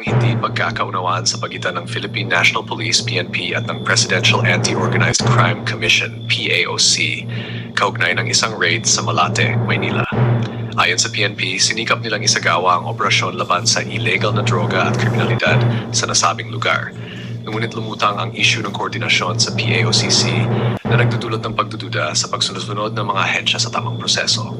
hindi pagkakaunawaan sa pagitan ng Philippine National Police, PNP at ng Presidential Anti-Organized Crime Commission, PAOC, kaugnay ng isang raid sa Malate, Maynila. Ayon sa PNP, sinikap nilang isagawa ang operasyon laban sa illegal na droga at kriminalidad sa nasabing lugar. Ngunit lumutang ang issue ng koordinasyon sa PAOCC na nagdudulot ng pagdududa sa pagsunod-sunod ng mga ahensya sa tamang proseso.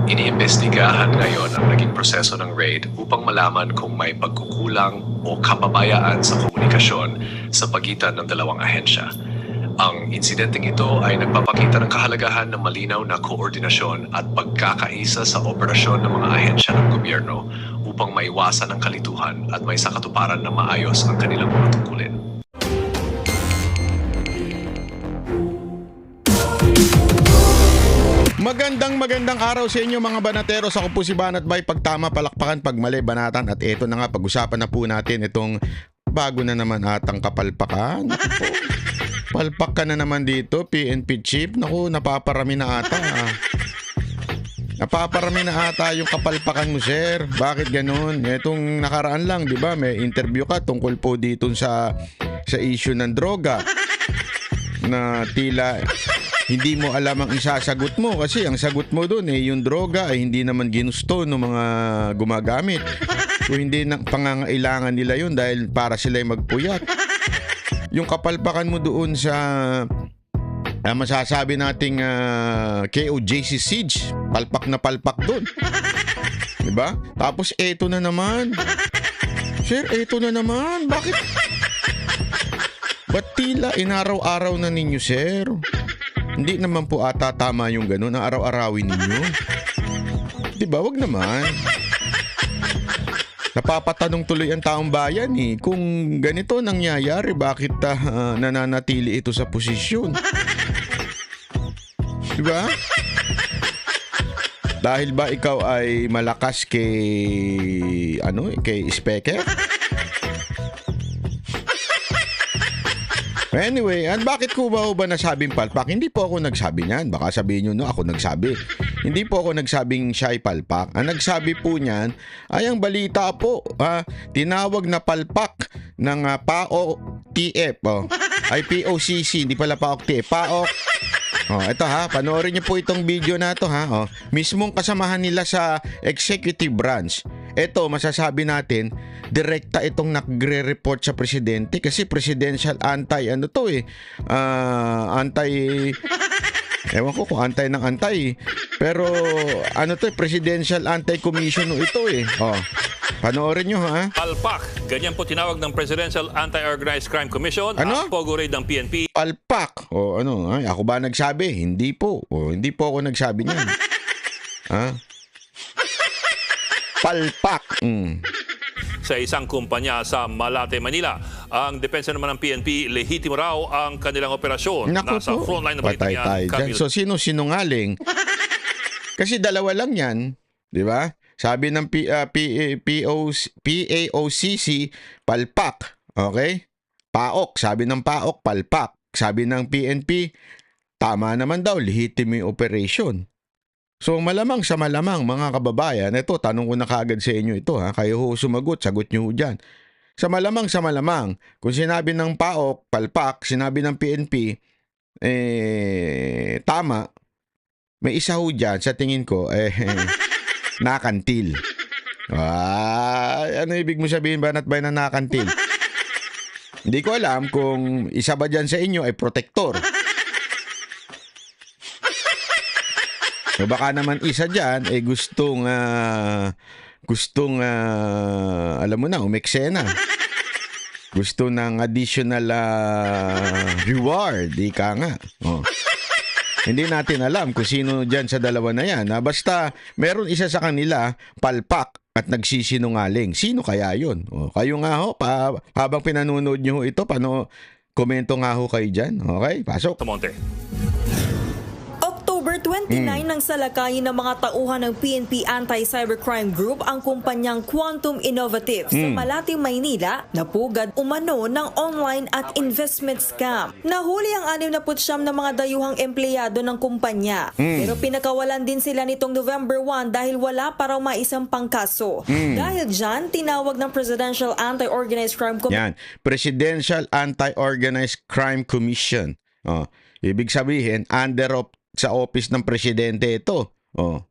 Iniimbestigahan ngayon ang naging proseso ng raid upang malaman kung may pagkukulang o kapabayaan sa komunikasyon sa pagitan ng dalawang ahensya. Ang insidenteng ito ay nagpapakita ng kahalagahan ng malinaw na koordinasyon at pagkakaisa sa operasyon ng mga ahensya ng gobyerno upang maiwasan ang kalituhan at may sakatuparan na maayos ang kanilang mga tungkulin. Magandang araw sa inyo mga banateros. Ako po si Banat Bay. Pag tama, palakpakan, pag mali, banatan. At eto na nga, pag-usapan na po natin itong bago na naman atang kapalpakan. Naku po. Palpak ka na naman dito, PNP chief. Naku, napaparami na ata. Napaparami na ata yung kapalpakan mo, sir. Bakit ganun? Etong nakaraan lang, di ba? May interview ka tungkol po dito sa issue ng droga. Na tila hindi mo alam ang isasagot mo kasi ang sagot mo doon yung droga ay hindi naman ginusto ng mga gumagamit. Kung hindi na pangangailangan nila yun dahil para sila magpuyat. Yung kapalpakan mo doon sa masasabi nating KOJC Siege, palpak na palpak doon. Diba? Tapos eto na naman. Sir, eto na naman. Bakit? Ba't tila inaraw-araw na ninyo, sir? Hindi naman po ata tama yung gano'n na araw-arawin ninyo. Diba? Wag naman. Napapatanong tuloy ang taong bayan eh. Kung ganito nangyayari, bakit nananatili ito sa posisyon? Diba? Dahil ba ikaw ay malakas kay Speaker? Anyway, bakit ko ba nasabing palpak? Hindi po ako nagsabi niyan. Baka sabihin nyo, no, ako nagsabi. Hindi po ako nagsabing siya ay palpak. Ang nagsabi po niyan ay ang balita po. Tinawag na palpak ng PAOTF. Ay POCC, hindi pala PAOTF. PAOK. Ito panoorin niyo po itong video na ito mismong kasamahan nila sa executive branch. Ito, masasabi natin, direkta itong nagre-report sa presidente kasi presidential ewan ko kung antay ng antay. Pero presidential anti-commission ito eh. Panoorin nyo Palpak. Ganyan po tinawag ng Presidential Anti-Organized Crime Commission. Ano? Ang Pogo Raid ng PNP. Palpak. Ako ba nagsabi? Hindi po. Hindi po ako nagsabi niyan. Palpak. Sa isang kumpanya sa Malate, Manila. Ang depensa naman ng PNP, lehitimo raw ang kanilang operasyon. Naku Nasa po. frontline na balita Patay tayo dyan. So, sino sinungaling? Kasi dalawa lang yan. Di ba? Sabi ng PAOCC, palpak. Okay? PAOK. Sabi ng PAOK, palpak. Sabi ng PNP, tama naman daw, legitimate operation. So malamang sa malamang mga kababayan, ito tanong ko na kaagad sa inyo ito kayo ho sumagot, sagot nyo dyan. Sa malamang, kung sinabi ng PAOK, palpak, sinabi ng PNP, tama, may isa ho dyan, sa tingin ko, nakantil. Ano ibig mo sabihin, Banat Bay, na nakantil? Hindi ko alam kung isa ba dyan sa inyo ay protector. So baka naman isa dyan ay gustong alam mo na, umeksena. Gusto ng additional reward, ika nga. Hindi natin alam kung sino dyan sa dalawa na yan. Basta meron isa sa kanila, palpak at nagsisinungaling. Sino kaya yun? Kayo nga ho, habang pinanonood nyo ito, komento nga ho kayo dyan. Okay, pasok. Monte. October 29 ng salakayin ng mga tauhan ng PNP Anti-Cybercrime Group ang kumpanyang Quantum Innovative sa Malate, Maynila na pugad umano ng online at investment scam. Nahuli ang 69 na mga dayuhang empleyado ng kumpanya. Pero pinakawalan din sila nitong November 1 dahil wala pa raw maisampang kaso. Dahil dyan, tinawag ng Presidential Anti-Organized Crime Commission Yan. Presidential Anti-Organized Crime Commission. Oh, ibig sabihin, sa office ng presidente ito. Oh.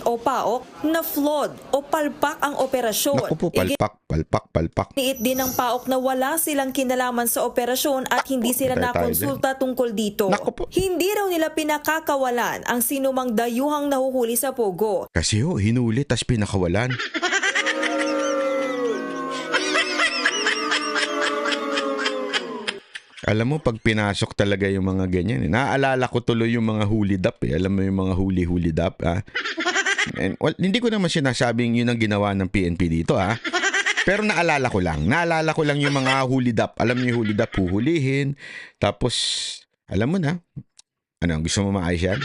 o PAOK na flawed o palpak ang operasyon. Naku po, palpak. Iniit din ng PAOK na wala silang kinalaman sa operasyon at hindi sila patay tayo nakonsulta tungkol dito. Naku po. Hindi raw nila pinakakawalan ang sinumang dayuhang nahuhuli sa Pogo. Kasi hinuli tas pinakawalan. Alam mo, pag pinasok talaga yung mga ganyan, naaalala ko tuloy yung mga hulidap eh. Alam mo yung mga huli-hulidap, ha? Hindi ko naman sinasabing yun ang ginawa ng PNP dito, ha? Pero naalala ko lang yung mga hulidap. Alam niyo yung hulidap, huhulihin. Tapos, alam mo na, ano, gusto mo maayos yan?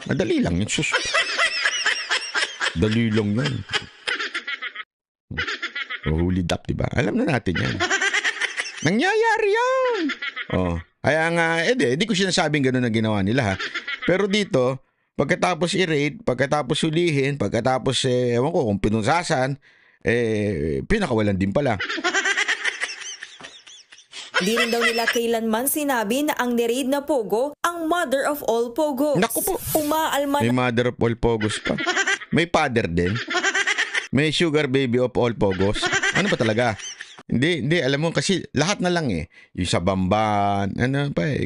Madali lang yun, sus. Dali lang yun. Hulidap, diba? Alam na natin yan. Nangyayari yan. Oh, kaya nga, hindi ko sinasabing gano'n na ginawa nila, ha. Pero dito, pagkatapos i-raid, pagkatapos hulihin, pagkatapos, ewan ko kung pinusasan, pinakawalan din pala. Hindi rin daw nila kailanman sinabi na ang ni-raid na Pogo ang mother of all Pogos. Naku po. Umaalma May mother of all Pogos pa. May father din. May sugar baby of all Pogos. Ano ba talaga? Hindi, alam mo kasi lahat na lang yung sa Bamban,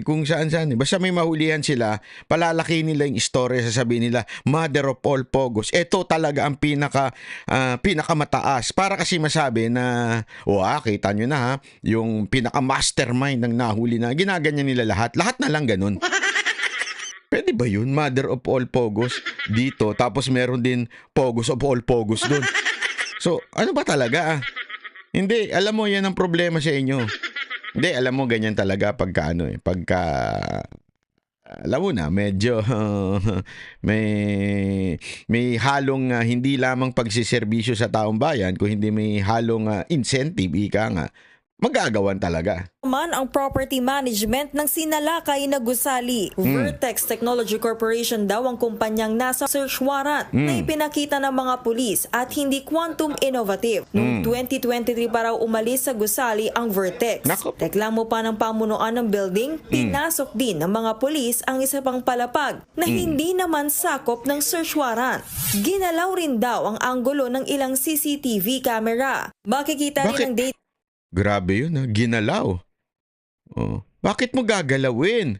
kung saan-saan Basta may mahulihan sila, palalaki nila yung istorya, sasabihin nila, mother of all Pogos. Ito talaga ang pinakamataas. Para kasi masabi na, kita nyo na ha, yung pinaka-mastermind ng nahuli na, ginaganyan nila lahat. Lahat na lang ganun. Pwede ba yun? Mother of all Pogos dito, tapos meron din Pogos of all Pogos dun. So, ano ba talaga Hindi, alam mo, yan ang problema sa inyo. Hindi, alam mo, ganyan talaga pagka alam mo na, medyo may halong hindi lamang pagsiservisyo sa taong bayan, kung hindi may halong incentive, magagawan talaga. naman ang property management ng sinalakay na gusali. Vertex Technology Corporation daw ang kumpanyang nasa search warrant na ipinakita ng mga pulis at hindi Quantum Innovative. Noong 2023 pa raw umalis sa gusali ang Vertex. Reklamo pa ng pamunuan ng building, pinasok din ng mga pulis ang isa pang palapag na hindi naman sakop ng search warrant. Ginalaw rin daw ang anggulo ng ilang CCTV camera. Makikita rin ang data. Grabe yun, ginalaw. Oh. Bakit mo gagalawin?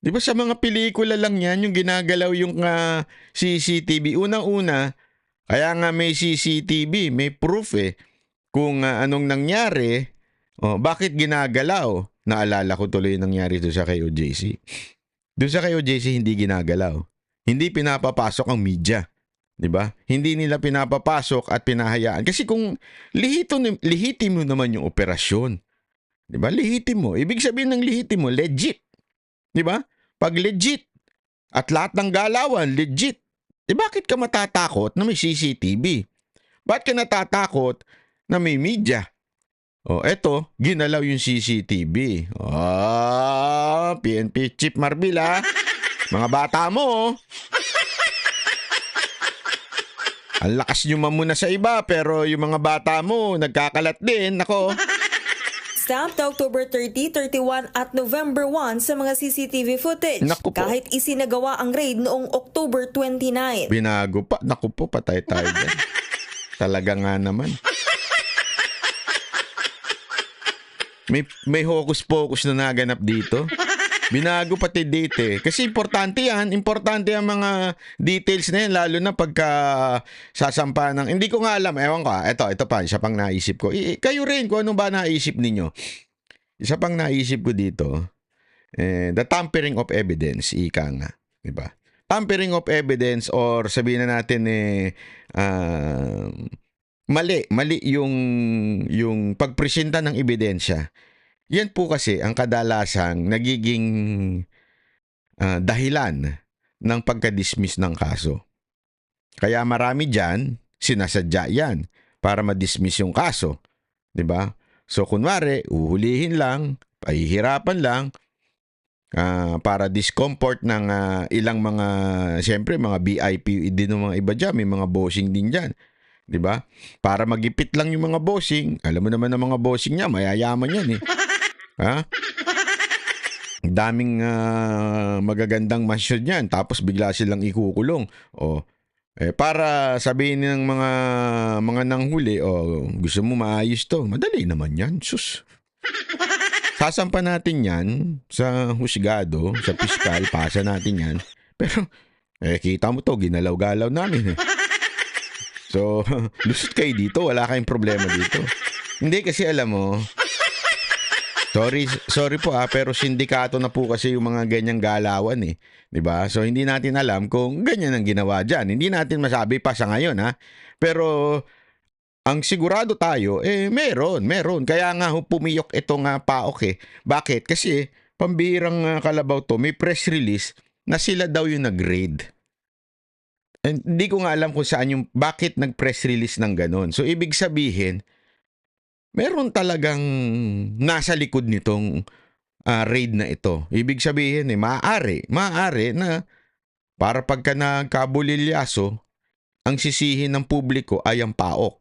Di ba sa mga pelikula lang yan, yung ginagalaw yung CCTV. Unang-una, kaya nga may CCTV, may proof kung anong nangyari. Oh, bakit ginagalaw? Naalala ko tuloy yung nangyari doon sa KOJC. Doon sa KOJC, hindi ginagalaw. Hindi pinapapasok ang media. Diba? Hindi nila pinapapasok at pinahayaan. Kasi kung lihitimo naman yung operasyon. Diba? Lihitimo. Ibig sabihin ng lihitimo, legit. Diba? Pag legit at lahat ng galawan, legit. Bakit ka matatakot na may CCTV? Bakit ka natatakot na may media? Eto, ginalaw yung CCTV. PNP Chief Marbil Mga bata mo Ang lakas nyo mamuna sa iba, pero yung mga bata mo, nagkakalat din. Nako. Stamped October 30, 31 at November 1 sa mga CCTV footage. Naku po. Kahit isinagawa ang raid noong October 29. Binago pa. Naku po, patay tayo dyan. Talaga nga naman. May hocus-pocus na naganap dito. Binago pati date Kasi importante yan. Importante ang mga details na yan. Lalo na pagka sasampa ng... Hindi ko nga alam. Ewan ko Ito pa. Isa pang naisip ko. Kayo rin kung ano ba naisip ninyo. Isa pang naisip ko dito. The tampering of evidence. Ika nga. Diba? Tampering of evidence or sabihin na natin mali yung pagpresenta ng ebidensya. Yan po kasi ang kadalasang nagiging dahilan ng pagka-dismiss ng kaso. Kaya marami dyan, sinasadya yan para ma-dismiss yung kaso. 'Di ba? So kunwari, uhulihin lang, pahihirapan lang, para discomfort ng ilang mga, siyempre mga VIP din ng mga iba dyan, may mga bossing din dyan. 'Di ba? Para magipit lang yung mga bossing. Alam mo naman ng mga bossing niya, mayayaman yan eh. Ha? Daming magagandang mansyon yan, tapos bigla silang ikukulong. Para sabihin ng mga nanghuli, gusto mo maayos to, madali naman yan, sus. Sasampa natin yan sa husgado, sa piskal, pasa natin yan. Pero, kita mo to, ginalaw-galaw namin eh. So, lusot kayo dito, wala kayong problema dito. Hindi kasi alam mo, sorry po pero sindikato na po kasi yung mga ganyang galawan eh. 'Di ba? So hindi natin alam kung ganyan ang ginawa diyan. Hindi natin masabi pa sa ngayon ha. Pero ang sigurado tayo meron. Kaya nga pumiyok itong PAOK eh. Bakit? Kasi pambirang kalabaw to, may press release na sila daw yung nag-raid. Hindi ko nga alam kung saan bakit nag-press release ng ganun. So ibig sabihin, meron talagang nasa likod nitong raid na ito. Ibig sabihin, maaari na para pagka nagkabulilyaso, ang sisihin ng publiko ay ang PAOK.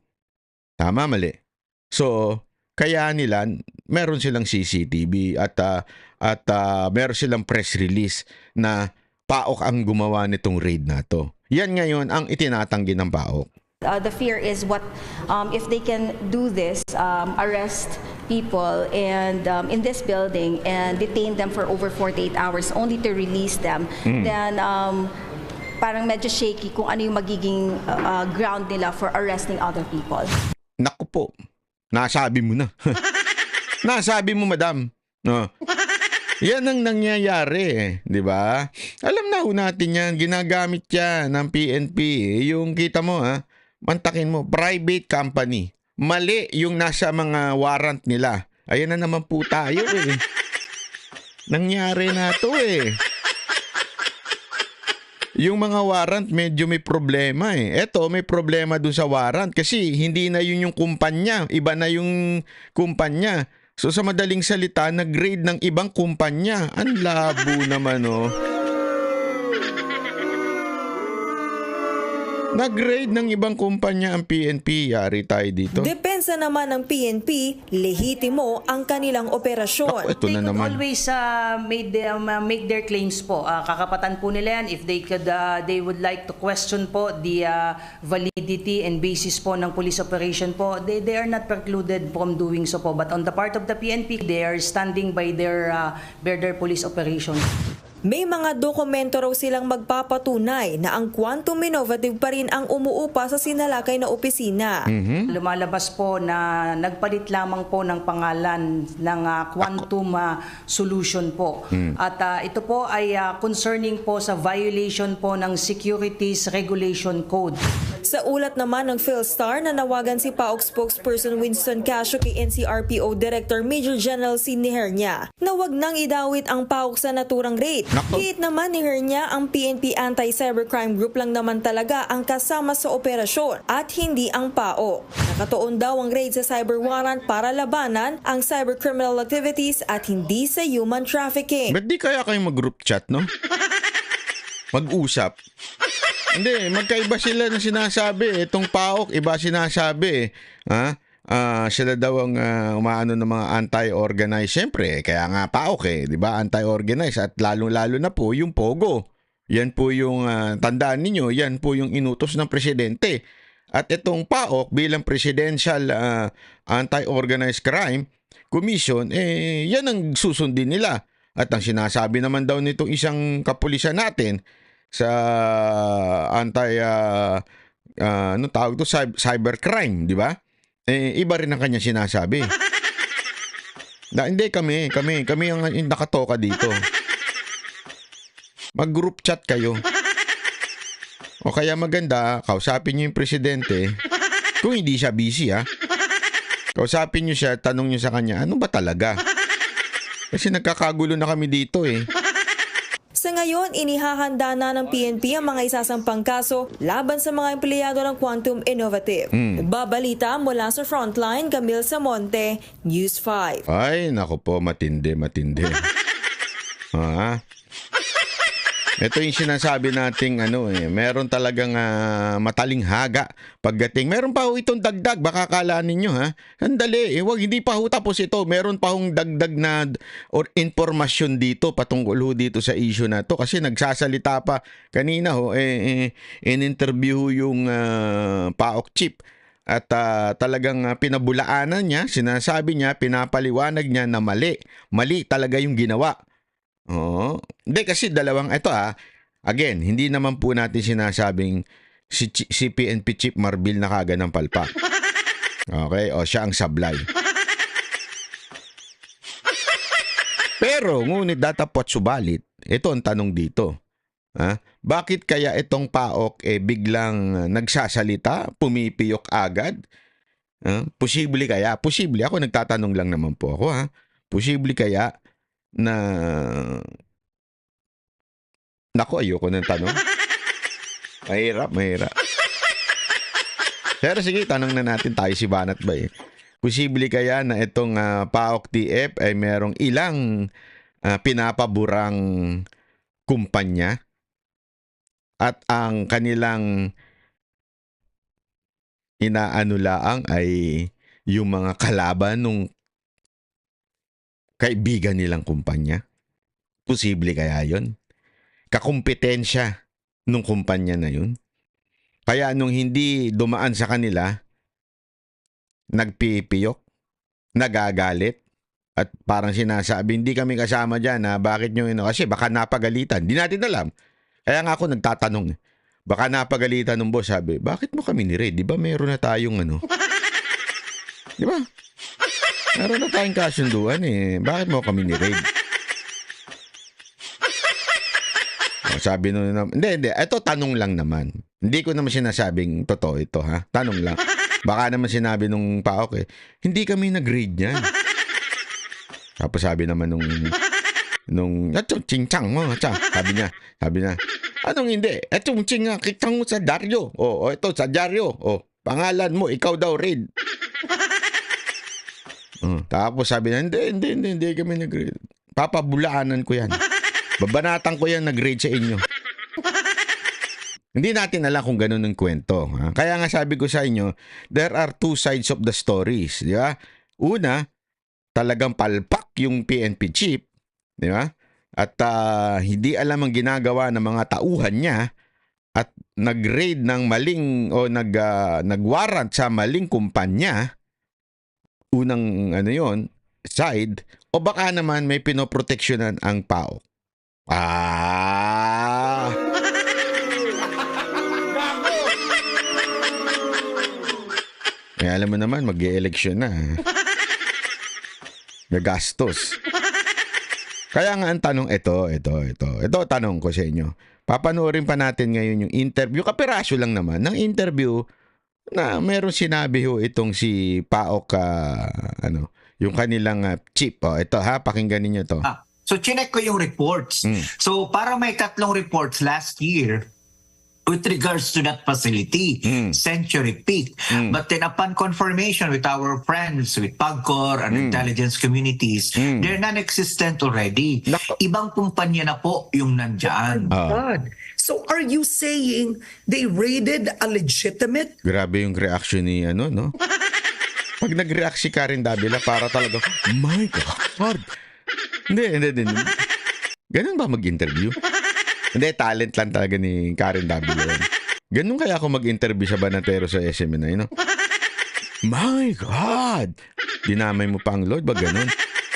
Tama, mali. So, kaya nila, meron silang CCTV at meron silang press release na PAOK ang gumawa nitong raid na to. Yan ngayon ang itinatanggi ng PAOK. The fear is what if they can do this, arrest people and in this building and detain them for over 48 hours only to release them, then parang medyo shaky kung ano yung magiging ground nila for arresting other people. Naku po, nasabi mo na. Nasabi mo, madam. No. Yan ang nangyayari, di ba? Alam na ho natin yan, ginagamit yan ng PNP. Yung kita mo mantakin mo, private company. Mali yung nasa mga warrant nila. Ayan na naman po tayo eh. Nangyari na to eh. Yung mga warrant medyo may problema eh. Eto, may problema dun sa warrant kasi hindi na yun yung kumpanya. Iba na yung kumpanya. So sa madaling salita, nag-grade ng ibang kumpanya. Ang labo naman oh. Nag-grade ng ibang kumpanya ang PNP. Yari tayo dito. Depensa naman ng PNP, lehitimo ang kanilang operasyon. Ito They na could naman. always make their claims po. Kakapatan po nila yan if they would like to question po the validity and basis po ng police operation po. They are not precluded from doing so po. But on the part of the PNP, they are standing by their police operation. May mga dokumento raw silang magpapatunay na ang Quantum Innovative pa rin ang umuupa sa sinalakay na opisina. Lumalabas po na nagpalit lamang po ng pangalan ng Quantum Solution po. At ito po ay concerning po sa violation po ng Securities Regulation Code. Sa ulat naman ng PhilStar na nawagan si PAOK spokesperson Winston Casio kay NCRPO Director Major General Sidney Hernia na wag nang idawit ang PAOK sa naturang raid. Hit naman ni Hernia, ang PNP Anti-Cybercrime Group lang naman talaga ang kasama sa operasyon at hindi ang PAOK. Nakatuon daw ang raid sa cyber warrant para labanan ang cybercriminal activities at hindi sa human trafficking. Ba't di kaya kayong mag-group chat, no? Mag-usap. Hindi, magkaiba sila ng sinasabi. Itong PAOK, iba sinasabi. Sila daw ang umaano ng mga anti-organized. Siyempre, kaya nga PAOK di ba? Anti-organized at lalong-lalo na po yung POGO. Yan po yung, tandaan ninyo, yan po yung inutos ng presidente. At itong PAOK bilang Presidential Anti-Organized Crime Commission, yan ang susundin nila. At ang sinasabi naman daw nitong isang kapulisan natin, sa tawag to, cybercrime, di ba? Iba rin ang kanya sinasabi. Hindi kami ang nakatoka dito. Mag-group chat kayo. O kaya maganda, kausapin niyo yung presidente. Kung hindi siya busy kausapin niyo siya, tanong niyo sa kanya, ano ba talaga? Kasi nagkakagulo na kami dito eh. Sa ngayon, inihahanda na ng PNP ang mga isasampang kaso laban sa mga empleyado ng Quantum Innovative. Nagbabalita mula sa Frontline, Camille Samonte, News 5. Ay, nako po, matindi. Ito yung sinasabi nating meron talagang matalinghaga pagdating. Meron pa ho itong dagdag, baka kala ninyo Sandali, hindi pa ho tapos ito. Meron pa hong dagdag na or informasyon dito patungkol ho dito sa issue na to kasi nagsasalita pa kanina in-interview ho yung PAOK chief. At talagang pinabulaanan niya, sinasabi niya, pinapaliwanag niya na mali talaga yung ginawa. Oo. Hindi kasi again, hindi naman po natin sinasabing si PNP Chief Marbil na kaga ng palpak. Okay? O siya ang sablay. Pero, ngunit datapot subalit, ito ang tanong dito. Bakit kaya itong PAOK biglang nagsasalita, pumipiyok agad? Posible kaya? Posible. Ako nagtatanong lang naman po ako. Posible kaya na ayoko ng tanong. Mahirap. Pero sige, tanong na natin tayo si Banat ba Posible kaya na itong PAOK TF ay merong ilang pinapaburang kumpanya at ang kanilang inaanulaang ay yung mga kalaban nung kaibigan nilang kumpanya? Posible kaya yun? Kakumpetensya nung kumpanya na yun? Kaya nung hindi dumaan sa kanila, nagpipiyok, nagagalit, at parang sinasabi, hindi kami kasama dyan bakit nyo kasi baka napagalitan. Hindi natin alam. Kaya nga ako nagtatanong, baka napagalitan ng boss, sabi, bakit mo kami ni-raid? Di ba meron na tayong Di ba? Meron na tayong kasunduan Bakit mo kami ni-raid? Sabi nun hindi. Ito tanong lang naman. Hindi ko naman sinasabing totoo ito, Tanong lang. Baka naman sinabi nung PAOK hindi kami nag-raid niyan. Tapos sabi naman nung ching-chang mo, sabi niya, anong hindi? Etong ching kitang mo sa dyaryo. Ito sa dyaryo. Pangalan mo, ikaw daw raid. Tapos sabi niya, hindi kami nag-raid. Papabulaanan ko yan. Babanatan ko yan nag-raid sa inyo. Hindi natin alam kung ganun ang kwento. Kaya nga sabi ko sa inyo, there are two sides of the stories. Di ba? Una, talagang palpak yung PNP chief. Di ba? At hindi alam ang ginagawa ng mga tauhan niya at nag-raid ng maling o nag-warrant sa maling kumpanya. Unang side, o baka naman may pinoproteksyonan ang PAOK. Alam mo naman, mag-e-eleksyon na. Gagastos. Kaya nga ang tanong, ito, tanong ko sa inyo. Papanoorin pa natin ngayon yung interview, kapiraso lang naman, ng interview na meron sinabi itong si PAOK, yung kanilang chief. Ito pakinggan niyo to. So, chinek ko yung reports. So, para may 3 reports last year with regards to that facility, Century Peak. But then upon confirmation with our friends, with PAGCOR and intelligence communities, they're non-existent already. Ibang kumpanya na po yung nandyan. God. So are you saying they raided a legitimate? Grabe yung reaction ni no? Pag nag-react si Karen Davila, para talaga, my God. Hindi. Ganun ba mag-interview? Hindi, talent lang talaga ni Karen Davila yan. Ganun kaya ako mag-interview sa Banatero sa SMNI, no? My God! Dinamay mo pa ang Lord, ba ganun?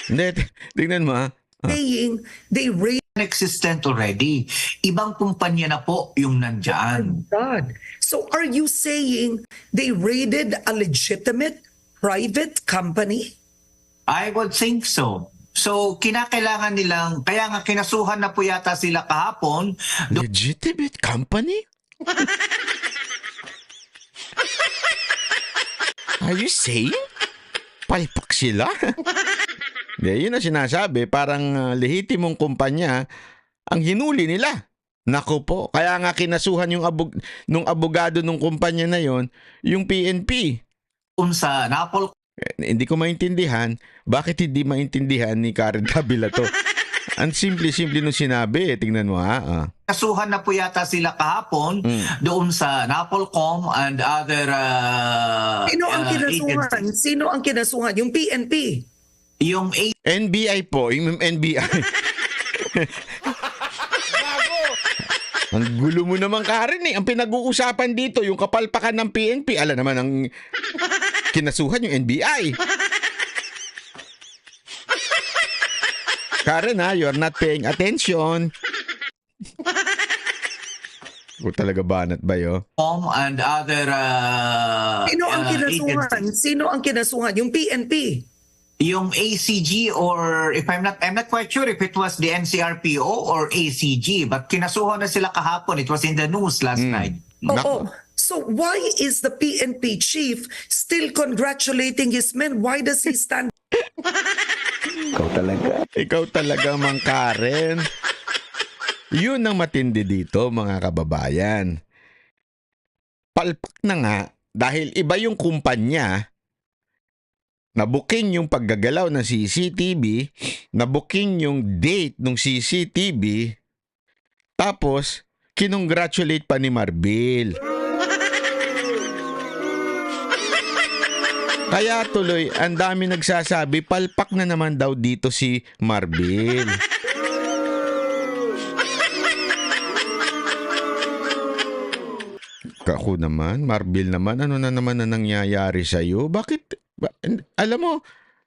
Hindi, tignan mo Saying they raided Non-existent already. Ibang kumpanya na po yung nandyan. God. So are you saying they raided a legitimate private company? I would think so. So, kinakailangan nilang, kaya nga kinasuhan na po yata sila kahapon. Legitimate company? Are you saying? Palpak sila? Yun na sinasabi, parang lehitimong kumpanya ang hinuli nila. Nako po, kaya nga kinasuhan nung abogado nung kumpanya na yon, yung PNP. Kung sa Napol Hindi ko maintindihan, bakit hindi maintindihan ni Karen Davila to? Ang simple-simple nung sinabi, tingnan mo ha. kasuhan na po yata sila kahapon doon sa Napolcom and other Sino ang kinasuhan? agencies. Sino ang kinasuhan? Yung PNP. Yung NBI po, yung NBI. Ang gulo mo naman, Karen eh. Ang pinag-uusapan dito, yung kapalpakan ng PNP. Ala naman ang kinasuhan yung NBI. Karen ha, you're not paying attention. O talaga banat ba yo? and other Sino ang kinasuhan? agencies. Sino ang kinasuhan? Yung PNP. Yung ACG, or if I'm not quite sure if it was the NCRPO or ACG, but kinasuhan na sila kahapon. It was in the news last night. Oo. So why is the PNP chief still congratulating his men? Why does he stand? Ikaw talaga, Mang Karen. Yun ang matindi dito, mga kababayan. Palpak na nga, dahil iba yung kumpanya, nabuking yung paggagalaw ng CCTV, nabuking yung date ng CCTV, tapos, kinongratulate pa ni Marbil. Kaya tuloy, ang dami nagsasabi, palpak na naman daw dito si Marbil. Ako naman, Marbil naman, ano na naman na nangyayari sa'yo? Bakit? Alam mo,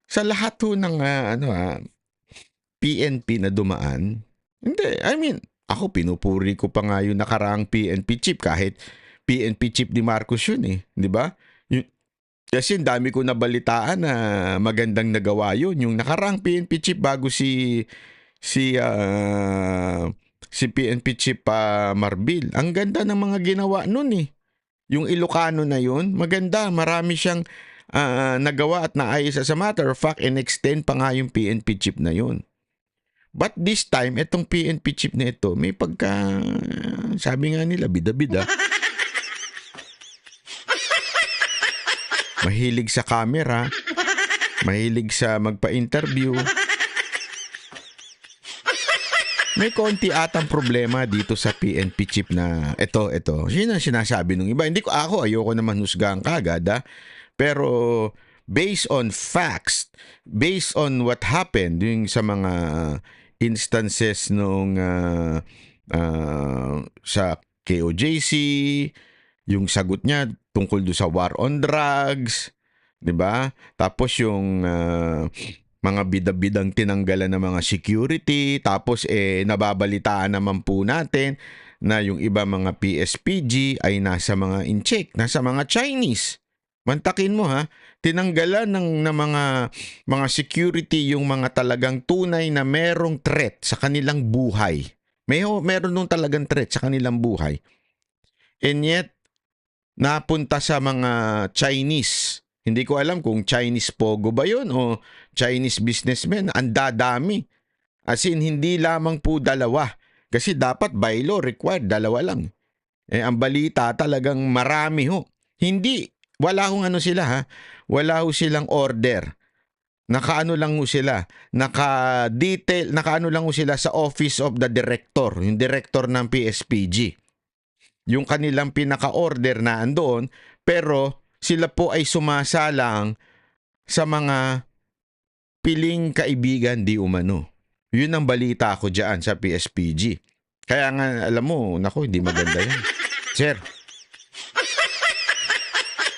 sa lahat ho ng PNP na dumaan, hindi, I mean, ako pinupuri ko pa nga yung nakaraang PNP chief kahit PNP chief ni Marcos yun eh, di ba? Kasi dami ko nabalitaan na magandang nagawa yun. Yung nakaraang PNP chief bago si PNP chief Marbil. Ang ganda ng mga ginawa nun eh. Yung Ilocano na yun, maganda. Marami siyang nagawa at naayos. As a matter of fact, in-extend pa nga yung PNP chief na yun. But this time, itong PNP chief na ito, may pagka, sabi nga nila, bida-bida. Mahilig sa camera, mahilig sa magpa-interview. May konti atang problema dito sa PNP chief na ito. Yun ang sinasabi nung iba. Ayoko naman husgahan kagad pero based on facts, based on what happened yung sa mga instances nung sa KOJC, yung sagot niya tungkol do sa war on drugs, 'di ba? Tapos yung mga bida-bidang tinanggalan ng mga security, tapos nababalitaan naman po natin na yung iba mga PSPG ay nasa mga in-check, nasa mga Chinese. Mantakin mo ha, tinanggalan ng mga security yung mga talagang tunay na merong threat sa kanilang buhay. Meron nung talagang threat sa kanilang buhay. And yet napunta sa mga Chinese. Hindi ko alam kung Chinese pogo ba yun o Chinese businessmen. Ang dadami. As in, hindi lamang po dalawa. Kasi dapat by law required, dalawa lang. Ang balita talagang marami ho. Wala hong sila ha. Wala ho silang order. Nakaano lang ho sila. Naka-detail, nakaano lang ho sila sa Office of the Director. Yung director ng PSPG. Yung kanilang pinaka-order na andoon, pero sila po ay sumasalang sa mga piling kaibigan di umano. Yun ang balita ko dyan sa PSPG. Kaya nga, alam mo, naku, hindi maganda yan. Sir,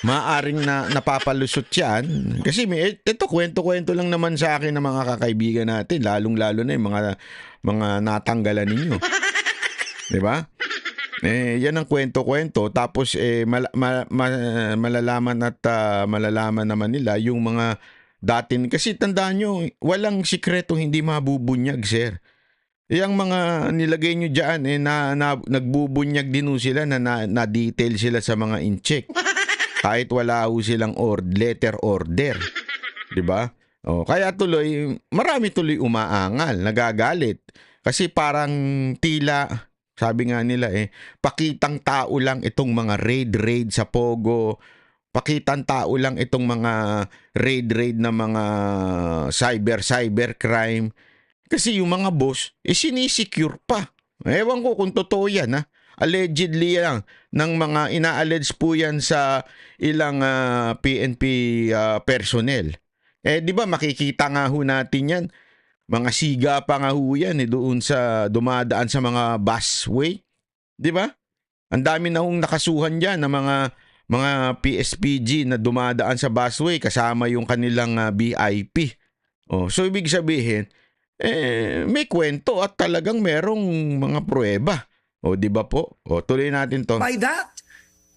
maaring napapalusot yan. Kasi ito, kwento-kwento lang naman sa akin ng mga kakaibigan natin, lalong-lalo na yung mga natanggalan ninyo. Diba? Yan ang kwento-kwento. Tapos malalaman naman nila yung mga datin. Kasi tandaan nyo, walang sikretong hindi mabubunyag, sir. Yung mga nilagay nyo dyan, nagbubunyag din sila na detail sila sa mga in-check. Kahit wala silang letter order. Diba? Kaya tuloy, marami tuloy umaangal, nagagalit. Kasi parang tila, sabi nga nila pakitang tao lang itong mga raid sa Pogo, pakitang tao lang itong mga raid na mga cyber crime. Kasi yung mga boss, sinisecure pa. Ewan ko kung totoo yan, ha? Allegedly lang ng mga ina-allege po yan sa ilang PNP personnel. Di ba makikita nga ho natin yan, mga siga pa nga ho yan doon sa dumadaan sa mga busway. Di ba? Ang dami na hong nakasuhan dyan ng mga PSPG na dumadaan sa busway kasama yung kanilang BIP. So ibig sabihin, may kwento at talagang merong mga pruweba. Di ba po? Tuloy natin to. By that,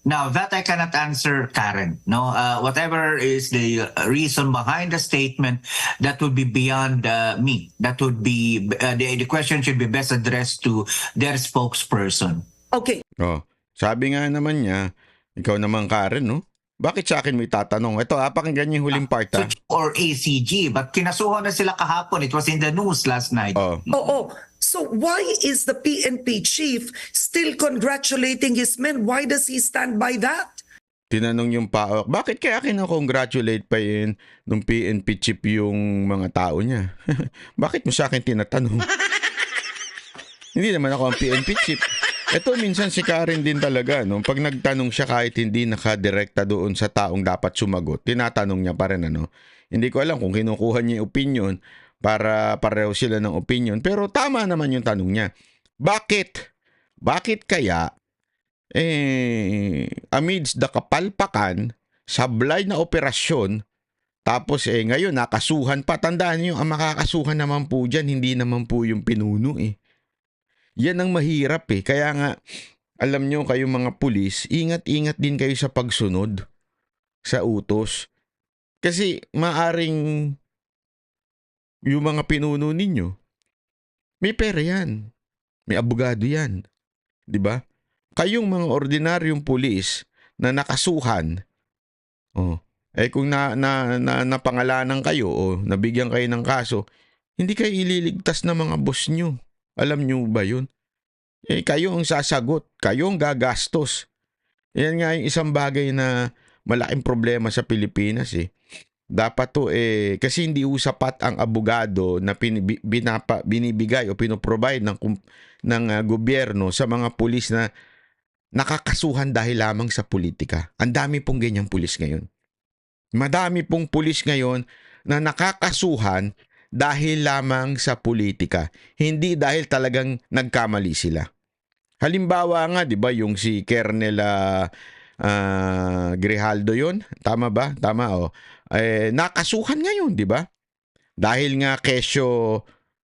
Now, that I cannot answer, Karen. No, whatever is the reason behind the statement, that would be beyond me. That would be the question should be best addressed to their spokesperson. okay, Sabi nga naman niya, ikaw naman Karen, no? Bakit sa akin mo itatanong? Ito, pakinggan niyo yung huling part, ha? Or ACG, but kinasuhan na sila kahapon. It was in the news last night. oo. So why is the PNP chief still congratulating his men? Why does he stand by that? Tinanong yung PAOK, bakit kaya kinakongratulate pa yun nung PNP chief yung mga tao niya? Bakit mo sa akin tinatanong? Hindi naman ako ang PNP chief. Ito minsan si Karen din talaga, no? Pag nagtanong siya kahit hindi nakadirekta doon sa taong dapat sumagot, tinatanong niya pa rin, ano? Hindi ko alam kung kinukuha niya yung opinion para pareho sila ng opinion. Pero tama naman yung tanong niya. Bakit? Bakit kaya amidst the kapalpakan, sablay na operasyon, tapos ngayon nakasuhan pa. Tandaan niyo, ang makakasuhan naman po dyan, hindi naman po yung pinuno Yan ang mahirap Kaya nga, alam nyo kayong mga pulis, ingat-ingat din kayo sa pagsunod sa utos. Kasi maaring yung mga pinuno ninyo, may pera yan. May abogado yan. 'Di ba? Kayong mga ordinaryong pulis na nakasuhan, kung napangalanan kayo o nabigyan kayo ng kaso, hindi kayo ililigtas ng mga boss nyo. Alam nyo ba yun? Kayo ang sasagot. Kayo ang gagastos. Yan nga yung isang bagay na malaking problema sa Pilipinas Dapat to kasi hindi sapat ang abogado na binibigay o pinoprovide ng gobyerno sa mga pulis na nakakasuhan dahil lamang sa politika. Ang dami pong ganyang pulis ngayon. Madami pong pulis ngayon na nakakasuhan dahil lamang sa politika. Hindi dahil talagang nagkamali sila. Halimbawa nga, 'di ba, yung si Colonel Grijaldo yon, tama ba? Tama nakasuhan ngayon, 'di ba? Dahil nga kesyo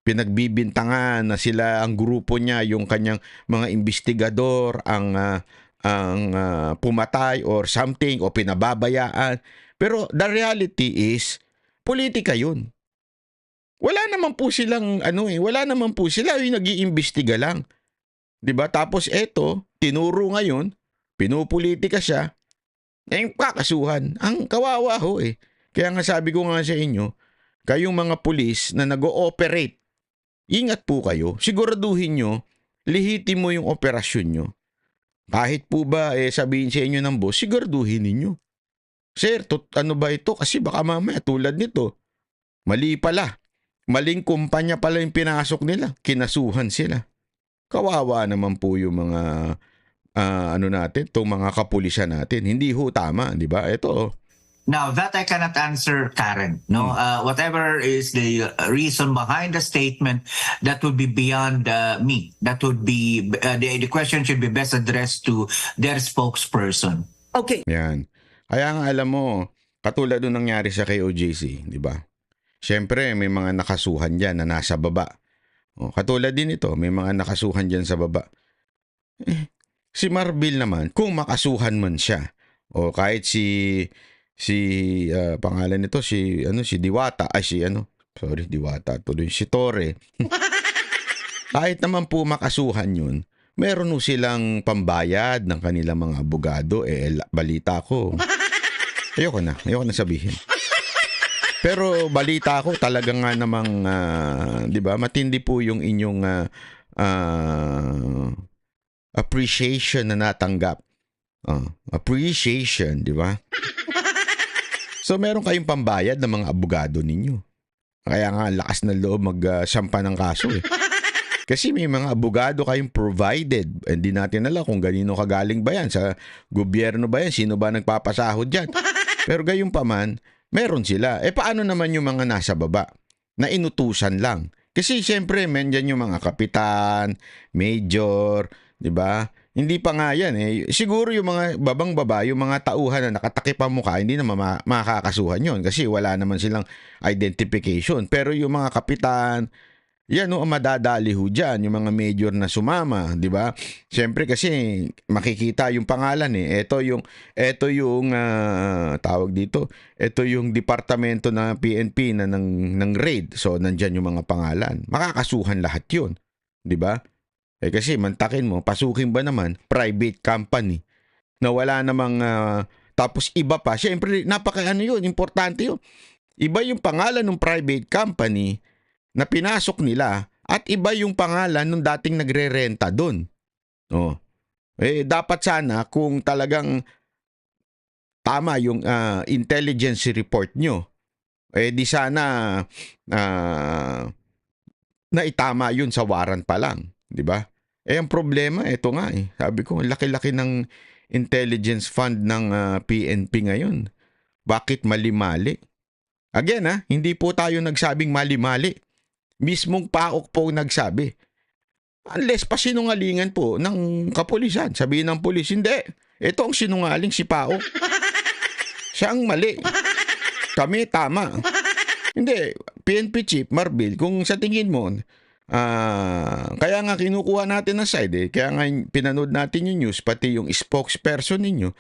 pinagbibintangan na sila ang grupo niya, yung kanyang mga investigador ang pumatay or something o pinababayaan. Pero the reality is politika 'yun. Wala naman po silang wala naman po sila yung nag-iimbestiga lang. 'Di ba? Tapos eto, tinuro ngayon, pinupolitika siya. Kakasuhan. Ang kawawa ho Kaya nga sabi ko nga sa inyo, kayong mga pulis na nag-ooperate, ingat po kayo. Siguraduhin nyo, lihitin mo yung operasyon nyo. Kahit po ba sabihin sa inyo ng boss, siguraduhin ninyo. Sir, ano ba ito? Kasi baka mamaya tulad nito. Mali pala. Maling kumpanya pala yung pinasok nila. Kinasuhan sila. Kawawa naman po yung mga natin, itong mga kapulisan natin. Hindi ho tama, di ba? Ito Now, that I cannot answer, Karen. No, whatever is the reason behind the statement, that would be beyond me. That would be the question should be best addressed to their spokesperson. Okay. Yan. Kaya nga alam mo, katulad nung nangyari sa KOJC, di ba? Siyempre, may mga nakasuhan dyan na nasa baba. Katulad din ito, may mga nakasuhan dyan sa baba. Si Marbil naman, kung makasuhan man siya, o kahit si pangalan nito si Diwata, Diwata, tuloy si Torre. Kahit naman po makasuhan yun, meron silang pambayad ng kanilang mga abogado. Balita ko. Ayoko na sabihin. Pero balita ko talaga nga namang 'di ba? Matindi po yung inyong appreciation na natanggap. Appreciation, 'di ba? So meron kayong pambayad ng mga abogado ninyo. Kaya nga lakas ng loob magsampa ng kaso eh. Kasi may mga abogado kayong provided. Hindi natin alam kung ganino kagaling ba yan. Sa gobyerno ba yan? Sino ba nagpapasahod dyan? Pero gayon pa man, meron sila. Paano naman yung mga nasa baba? Na inutusan lang. Kasi siyempre, dyan yung mga kapitan, major, di ba? Hindi pa nga yan eh. Siguro yung mga babang-baba, yung mga tauhan na nakatakip ang mukha, hindi naman makakasuhan yun. Kasi wala naman silang identification. Pero yung mga kapitan, yan ang madadali ho dyan, yung mga major na sumama, di ba? Siyempre kasi makikita yung pangalan eh. Ito yung tawag dito, ito yung departamento na PNP na ng raid. So nandyan yung mga pangalan. Makakasuhan lahat yun, di ba? Kasi mantakin mo, pasukin ba naman private company na wala namang tapos iba pa. Siyempre yun, importante yun. Iba yung pangalan ng private company na pinasok nila at iba yung pangalan nung dating nagre-renta doon. Dapat sana kung talagang tama yung intelligence report nyo, di sana na itama yun sa warrant pa lang. Di ba? Ang problema, ito nga eh. Sabi ko, laki-laki ng intelligence fund ng PNP ngayon. Bakit mali-mali? Again hindi po tayo nagsabing mali-mali. Mismong PAOK po nagsabi. Unless pa sinungalingan po ng kapulisan. Sabihin ng pulis, hindi. Ito ang sinungaling si PAOK. Siya ang mali. Kami tama. Hindi. PNP Chief Marbil, kung sa tingin mo, kaya nga kinukuha natin ng side Kaya nga pinanood natin yung news, pati yung spokesperson ninyo,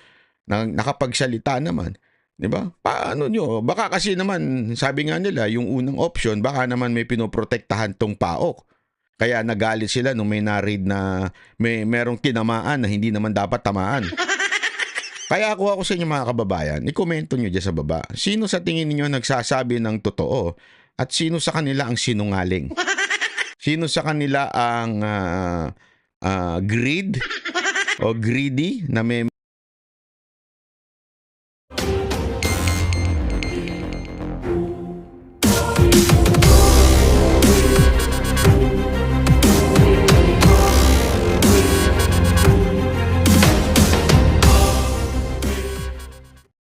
nakapagsalita naman. Diba? Paano nyo? Baka kasi naman, sabi nga nila, yung unang option, baka naman may pinoprotektahan tong PAOK. Kaya nagalit sila nung may na-read na merong tinamaan na hindi naman dapat tamaan. Kaya ako sa inyo mga kababayan, i-komento nyo dyan sa baba. Sino sa tingin niyo nagsasabi ng totoo at sino sa kanila ang sinungaling? Sino sa kanila ang greedy na may